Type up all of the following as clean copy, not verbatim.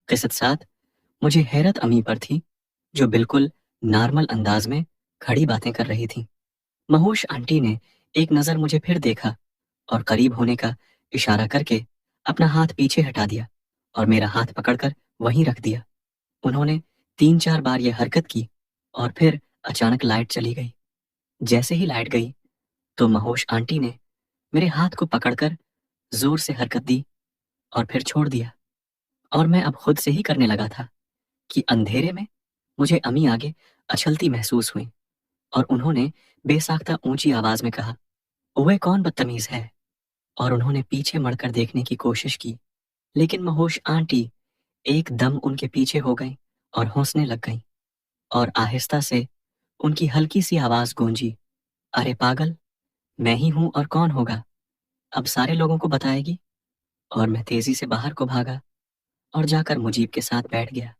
قصت ساتھ مجھے حیرت امی پر تھی، جو بالکل نارمل انداز میں کھڑی باتیں کر رہی تھی۔ مہوش آنٹی نے ایک نظر مجھے پھر دیکھا اور قریب ہونے کا اشارہ کر کے اپنا ہاتھ پیچھے ہٹا دیا اور میرا ہاتھ پکڑ کر وہیں رکھ دیا۔ انہوں نے 3-4 بار یہ حرکت کی اور پھر اچانک لائٹ چلی گئی۔ جیسے ہی لائٹ گئی تو مہوش آنٹی نے میرے ہاتھ کو پکڑ کر زور سے حرکت دی اور پھر چھوڑ دیا، اور میں اب خود سے ہی کرنے لگا تھا کہ اندھیرے میں مجھے امی آگے اچھلتی محسوس ہوئی اور انہوں نے بے ساختہ اونچی آواز میں کہا، اوے کون بدتمیز ہے؟ اور انہوں نے پیچھے مڑ کر دیکھنے کی کوشش کی، لیکن مہوش آنٹی ایک دم ان کے پیچھے ہو گئیں اور ہنسنے لگ گئیں، اور آہستہ سے ان کی ہلکی سی آواز گونجی، ارے پاگل، میں ہی ہوں اور کون ہوگا، اب سارے لوگوں کو بتائے گی؟ اور میں تیزی سے باہر کو بھاگا اور جا کر مجیب کے ساتھ بیٹھ گیا۔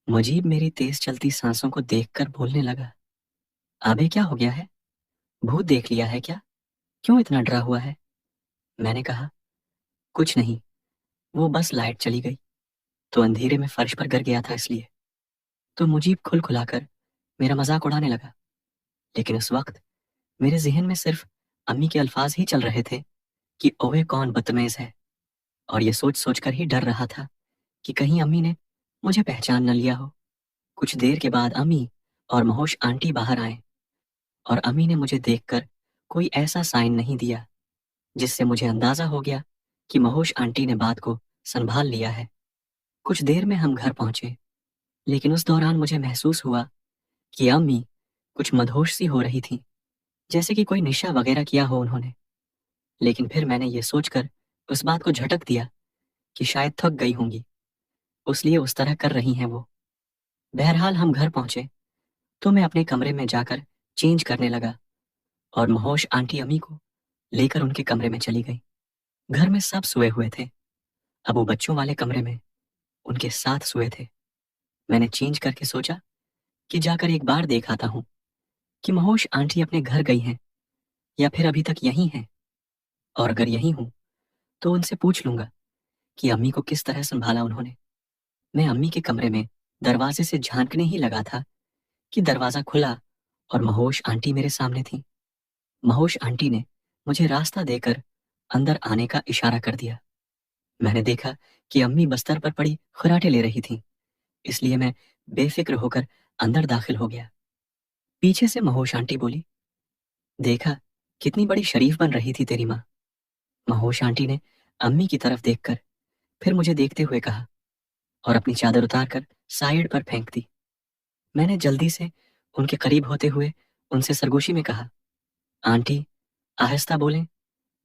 مجیب میری تیز چلتی سانسوں کو دیکھ کر بولنے لگا، آبے کیا ہو گیا ہے؟ بھوت دیکھ لیا ہے کیا؟ کیوں اتنا ڈرا ہوا ہے؟ میں نے کہا، کچھ نہیں، وہ بس لائٹ چلی گئی تو اندھیرے میں فرش پر گر گیا تھا اس لیے۔ تو مجیب کھل کھلا کر میرا مذاق اڑانے لگا، لیکن اس وقت میرے ذہن میں صرف امی کے الفاظ ہی چل رہے تھے کہ اوے کون بدتمیز ہے، اور یہ سوچ سوچ کر ہی ڈر رہا تھا کہ کہیں امی نے مجھے پہچان نہ لیا ہو۔ کچھ دیر کے بعد امی اور مہوش آنٹی باہر آئے اور امی نے مجھے دیکھ کر کوئی ایسا سائن نہیں دیا جس سے مجھے اندازہ ہو گیا کہ مہوش آنٹی نے بات کو سنبھال لیا ہے۔ کچھ دیر میں ہم گھر پہنچے، لیکن اس دوران مجھے محسوس ہوا کہ امی کچھ مدہوش سی ہو رہی تھی، جیسے کہ کوئی نشہ وغیرہ کیا ہو انہوں نے۔ لیکن پھر میں نے یہ سوچ کر اس بات کو جھٹک دیا کہ شاید تھک گئی ہوں گی، اس لیے اس طرح کر رہی ہیں وہ۔ بہرحال ہم گھر پہنچے تو میں اپنے کمرے میں جا کر چینج کرنے لگا اور مہوش آنٹی امی کو لے کر ان کے کمرے میں چلی گئی۔ گھر میں سب سوئے ہوئے تھے، اب وہ بچوں والے کمرے میں ان کے ساتھ سوئے تھے۔ میں نے چینج کر کے سوچا کہ جا کر ایک بار دیکھ آتا ہوں کہ مہوش آنٹی اپنے گھر گئی ہیں یا پھر ابھی تک یہیں ہیں، اور اگر یہیں ہوں تو ان سے پوچھ لوں گا کہ امی کو کس طرح سنبھالا انہوں نے۔ میں امی کے کمرے میں دروازے سے جھانکنے ہی لگا تھا کہ دروازہ کھلا اور مہوش آنٹی میرے سامنے تھی۔ مہوش آنٹی نے مجھے راستہ دے کر اندر آنے کا اشارہ کر دیا۔ میں نے دیکھا کہ امی بستر پر پڑی خراٹے لے رہی تھیں، اس لیے میں بے فکر ہو کر اندر داخل ہو گیا۔ پیچھے سے مہوش آنٹی بولی، دیکھا کتنی بڑی شریف بن رہی تھی تیری ماں۔ مہوش آنٹی نے امی کی طرف دیکھ کر پھر مجھے دیکھتے ہوئے کہا اور اپنی چادر اتار کر سائیڈ پر پھینک دی۔ میں نے جلدی سے ان کے قریب ہوتے ہوئے ان سے سرگوشی میں کہا، آنٹی آہستہ بولیں،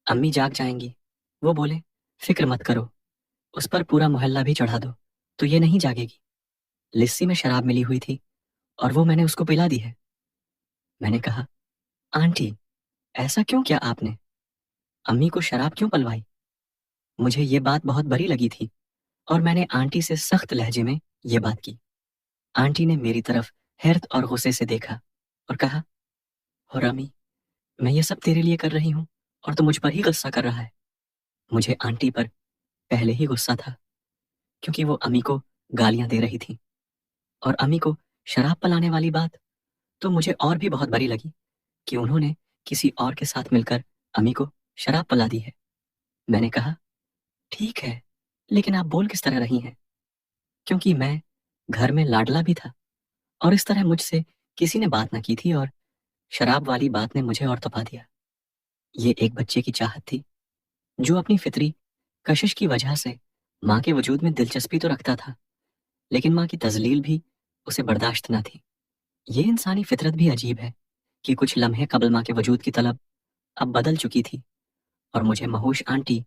امی جاگ جائیں گی۔ وہ بولے، فکر مت کرو، اس پر پورا محلہ بھی چڑھا دو تو یہ نہیں جاگے گی۔ لسی میں شراب ملی ہوئی تھی اور وہ میں نے اس کو پلا دی ہے۔ میں نے کہا، آنٹی ایسا کیوں کیا آپ نے؟ امی کو شراب کیوں پلوائی؟ مجھے یہ بات بہت بری لگی تھی اور میں نے آنٹی سے سخت لہجے میں یہ بات کی۔ آنٹی نے میری طرف حیرت اور غصے سے دیکھا اور کہا، اور امی میں یہ سب تیرے لیے کر رہی ہوں اور تو مجھ پر ہی غصہ کر رہا ہے۔ مجھے آنٹی پر پہلے ہی غصہ تھا کیونکہ وہ امی کو گالیاں دے رہی تھی، اور امی کو شراب پلانے والی بات تو مجھے اور بھی بہت بری لگی کہ انہوں نے کسی اور کے ساتھ مل کر امی کو شراب پلا دی ہے۔ میں نے کہا، ٹھیک ہے، لیکن آپ بول کس طرح رہی ہیں؟ کیونکہ میں گھر میں لاڈلا بھی تھا اور اس طرح مجھ سے کسی نے بات نہ کی تھی، اور شراب والی بات نے مجھے اور تپا دیا۔ یہ ایک بچے کی چاہت تھی جو اپنی فطری کشش کی وجہ سے ماں کے وجود میں دلچسپی تو رکھتا تھا، لیکن ماں کی تذلیل بھی اسے برداشت نہ تھی۔ یہ انسانی فطرت بھی عجیب ہے کہ کچھ لمحے قبل ماں کے وجود کی طلب اب بدل چکی تھی، اور مجھے مہوش آنٹی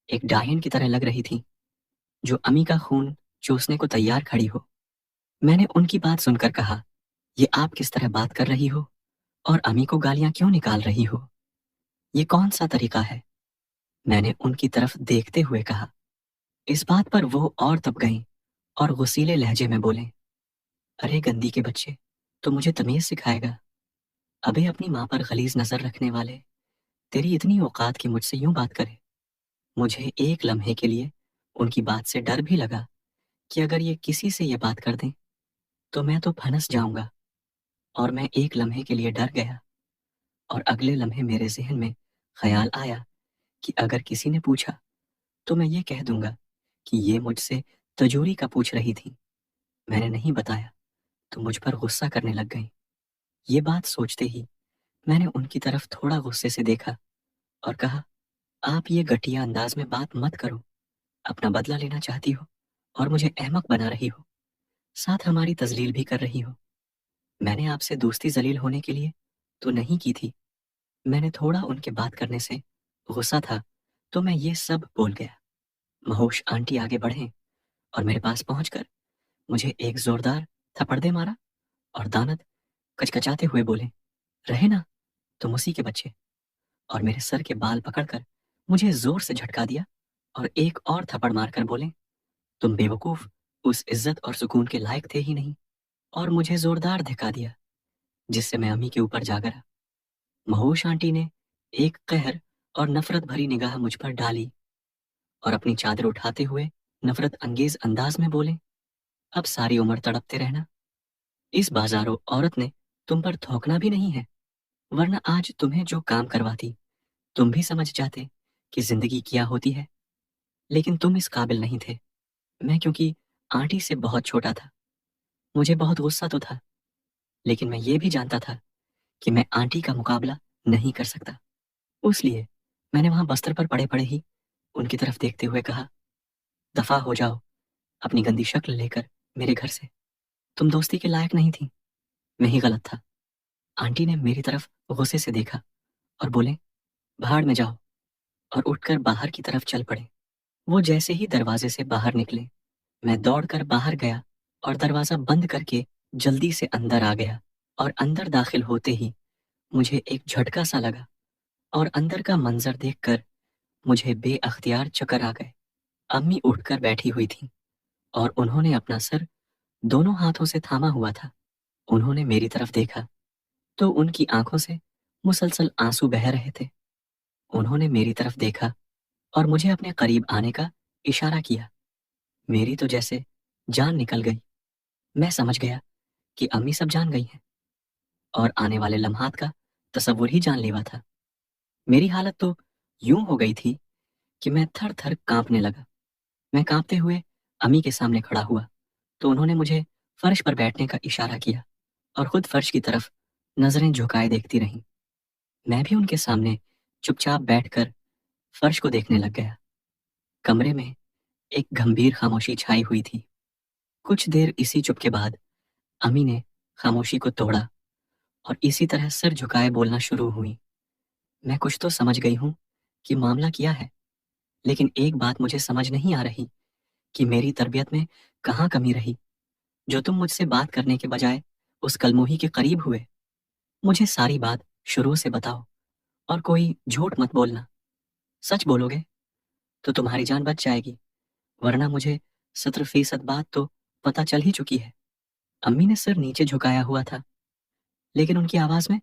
ایک ڈاہن کی طرح لگ رہی تھی جو امی کا خون چوسنے کو تیار کھڑی ہو۔ میں نے ان کی بات سن کر کہا، یہ آپ کس طرح بات کر رہی ہو اور امی کو گالیاں کیوں نکال رہی ہو؟ یہ کون سا طریقہ ہے؟ میں نے ان کی طرف دیکھتے ہوئے کہا۔ اس بات پر وہ اور تپ گئیں اور غصیلے لہجے میں بولیں، ارے گندی کے بچے، تو مجھے تمیز سکھائے گا؟ ابے اپنی ماں پر غلیظ نظر رکھنے والے، تیری اتنی اوقات کہ مجھ سے یوں بات کرے؟ مجھے ایک لمحے کے لیے ان کی بات سے ڈر بھی لگا کہ اگر یہ کسی سے یہ بات کر دیں تو میں تو پھنس جاؤں گا، اور میں ایک لمحے کے لیے ڈر گیا، اور اگلے لمحے میرے ذہن میں خیال آیا کہ اگر کسی نے پوچھا تو میں یہ کہہ دوں گا کہ یہ مجھ سے تجوری کا پوچھ رہی تھی، میں نے نہیں بتایا تو مجھ پر غصہ کرنے لگ گئی۔ یہ بات سوچتے ہی میں نے ان کی طرف تھوڑا غصے سے دیکھا اور کہا، آپ یہ گھٹیا انداز میں بات مت کرو، اپنا بدلہ لینا چاہتی ہو اور مجھے احمق بنا رہی ہو، ساتھ ہماری تذلیل بھی کر رہی ہو۔ میں نے آپ سے دوستی ذلیل ہونے کے لیے تو نہیں کی تھی، میں نے تھوڑا ان کے بات کرنے سے غصہ تھا تو میں یہ سب بول گیا۔ مہوش آنٹی آگے بڑھیں اور میرے پاس پہنچ کر مجھے ایک زوردار تھپڑ دے مارا اور دانت کچکچاتے ہوئے بولے، رہے نا تم اسی کے بچے، اور میرے سر کے بال پکڑ کر مجھے زور سے جھٹکا دیا اور ایک اور تھپڑ مار کر بولے، تم بے وقوف اس عزت اور سکون کے لائق تھے ہی نہیں، اور مجھے زوردار دھکا دیا جس سے میں امی کے اوپر جا گرا۔ مہوش آنٹی نے ایک قہر اور نفرت بھری نگاہ مجھ پر ڈالی اور اپنی چادر اٹھاتے ہوئے نفرت انگیز انداز میں بولے، اب ساری عمر تڑپتے رہنا، اس بازارو عورت نے تم پر تھوکنا بھی نہیں ہے، ورنہ آج تمہیں جو کام کرواتی تم بھی سمجھ جاتے کہ زندگی کیا ہوتی ہے، لیکن تم اس قابل نہیں تھے۔ میں کیونکہ آنٹی سے بہت چھوٹا تھا، مجھے بہت غصہ تو تھا، لیکن میں یہ بھی جانتا تھا کہ میں آنٹی کا مقابلہ نہیں کر سکتا، اس لیے میں نے وہاں بستر پر پڑے پڑے ہی ان کی طرف دیکھتے ہوئے کہا، دفع ہو جاؤ اپنی گندی شکل لے کر میرے گھر سے، تم دوستی کے لائق نہیں تھی، میں ہی غلط تھا۔ آنٹی نے میری طرف غصے سے دیکھا اور بولے، بھاڑ میں جاؤ، اور اٹھ کر باہر کی طرف چل پڑے۔ وہ جیسے ہی دروازے سے باہر نکلے میں دوڑ کر باہر گیا اور دروازہ بند کر کے جلدی سے اندر آ گیا، اور اندر داخل ہوتے ہی مجھے ایک جھٹکا سا لگا اور اندر کا منظر دیکھ کر مجھے بے اختیار چکر آ گئے۔ امی اٹھ کر بیٹھی ہوئی تھی اور انہوں نے اپنا سر دونوں ہاتھوں سے تھاما ہوا تھا۔ انہوں نے میری طرف دیکھا تو ان کی آنکھوں سے مسلسل آنسو بہہ رہے تھے۔ انہوں نے میری طرف دیکھا اور مجھے اپنے قریب آنے کا اشارہ کیا۔ میری تو جیسے جان نکل گئی، میں سمجھ گیا کہ امی سب جان گئی ہیں اور آنے والے لمحات کا تصور ہی جان لیوا تھا۔ میری حالت تو یوں ہو گئی تھی کہ میں تھر تھر کانپنے لگا۔ میں کانپتے ہوئے امی کے سامنے کھڑا ہوا تو انہوں نے مجھے فرش پر بیٹھنے کا اشارہ کیا اور خود فرش کی طرف نظریں جھکائے دیکھتی رہیں۔ میں بھی ان کے سامنے چپ چاپ بیٹھ کر فرش کو دیکھنے لگ گیا۔ کمرے میں ایک گھمبیر خاموشی چھائی ہوئی تھی۔ کچھ دیر اسی چپ کے بعد امی نے خاموشی کو توڑا اور اسی طرح سر جھکائے بولنا شروع ہوئی، میں کچھ تو سمجھ گئی ہوں کہ معاملہ کیا ہے، لیکن ایک بات مجھے سمجھ نہیں آ رہی کہ میری تربیت میں کہاں کمی رہی جو تم مجھ سے بات کرنے کے بجائے اس کلموہی کے قریب ہوئے۔ مجھے ساری بات شروع سے بتاؤ اور کوئی جھوٹ مت بولنا، سچ بولو گے تو تمہاری جان بچ جائے گی، ورنہ مجھے 70% بات تو پتہ چل ہی چکی ہے۔ امی نے سر نیچے جھکایا ہوا تھا لیکن ان کی آواز میں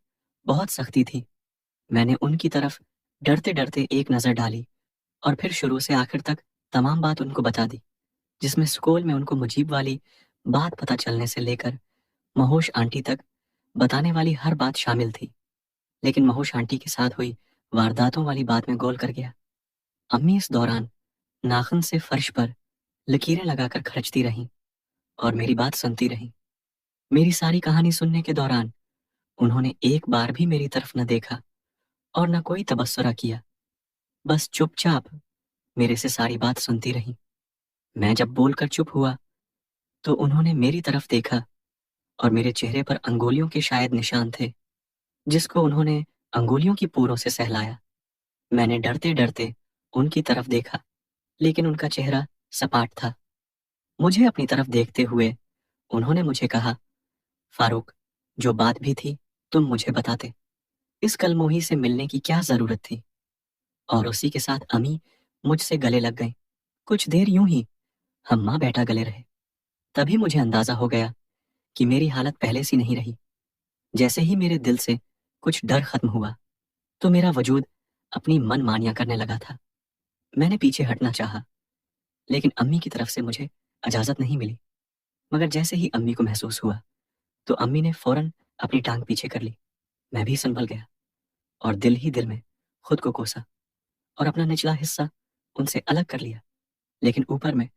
بہت سختی تھی۔ میں نے ان کی طرف ڈرتے ڈرتے ایک نظر ڈالی اور پھر شروع سے آخر تک تمام بات ان کو بتا دی، جس میں سکول میں ان کو مجیب والی بات پتہ چلنے سے لے کر مہوش آنٹی تک بتانے والی ہر بات شامل تھی، لیکن مہوش آنٹی کے ساتھ ہوئی وارداتوں والی بات میں گول کر گیا۔ امی اس دوران ناخن سے فرش پر لکیریں لگا کر کھرچتی رہیں اور میری بات سنتی رہیں۔ میری ساری کہانی سننے کے دوران انہوں نے ایک بار بھی میری طرف نہ دیکھا اور نہ کوئی تبصرہ کیا، بس چپ چاپ میرے سے ساری بات سنتی رہیں۔ میں جب بول کر چپ ہوا تو انہوں نے میری طرف دیکھا اور میرے چہرے پر انگولیوں کے شاید نشان تھے جس کو انہوں نے انگولیوں کی پوروں سے سہلایا۔ میں نے ڈرتے ڈرتے ان کی طرف دیکھا لیکن ان کا چہرہ سپاٹ تھا۔ مجھے اپنی طرف دیکھتے ہوئے انہوں نے مجھے کہا، فاروق، جو بات بھی تھی تم مجھے بتاتے، اس کلموہی سے ملنے کی کیا ضرورت تھی؟ اور اسی کے ساتھ امی مجھ سے گلے لگ گئیں۔ کچھ دیر یوں ہی ہم ماں بیٹا گلے رہے، تبھی مجھے اندازہ ہو گیا کہ میری حالت پہلے سی نہیں رہی۔ جیسے ہی میرے دل سے کچھ ڈر ختم ہوا تو میرا وجود اپنی من مانیاں کرنے لگا تھا۔ میں نے پیچھے ہٹنا چاہا لیکن امی کی طرف سے مجھے اجازت نہیں ملی، مگر جیسے ہی امی کو محسوس ہوا تو امی نے فوراً اپنی ٹانگ پیچھے کر لی۔ میں بھی سنبھل گیا اور دل ہی دل میں خود کو کوسا اور اپنا نچلا حصہ ان سے الگ کر لیا، لیکن اوپر میں